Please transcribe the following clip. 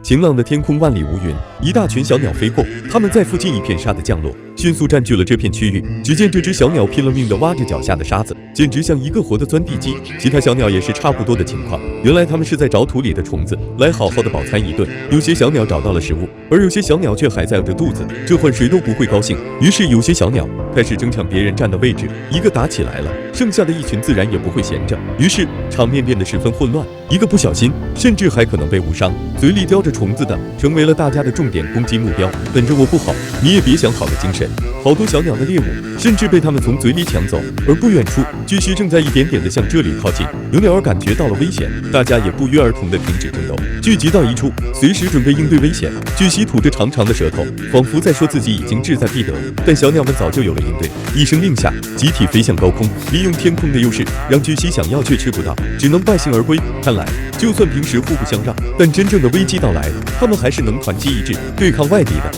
晴朗的天空万里无云，一大群小鸟飞过，它们在附近一片沙的降落，迅速占据了这片区域。只见这只小鸟拼了命地挖着脚下的沙子，简直像一个活的钻地机。其他小鸟也是差不多的情况，原来它们是在找土里的虫子，来好好的饱餐一顿。有些小鸟找到了食物，而有些小鸟却还在饿着肚子，这换谁都不会高兴。于是有些小鸟开始争抢别人占的位置，一个打起来了，剩下的一群自然也不会闲着，于是场面变得十分混乱，一个不小心甚至还可能被误伤，嘴里叼着虫子的成为了大家的重点攻击目标。等着我不好，你也别想好的精神。好多小鸟的猎物甚至被他们从嘴里抢走，而不远处巨蜥正在一点点的向这里靠近。有鸟儿感觉到了危险，大家也不约而同的停止争斗，聚集到一处，随时准备应对危险。巨蜥吐着长长的舌头，仿佛在说自己已经志在必得，但小鸟们早就有了应对。一声令下，集体飞向高空，利用天空的优势，让巨蜥想要却吃不到，只能败兴而归。看来就算平时互不相让，但真正的危机到来，他们还是能团结一致对抗外敌的。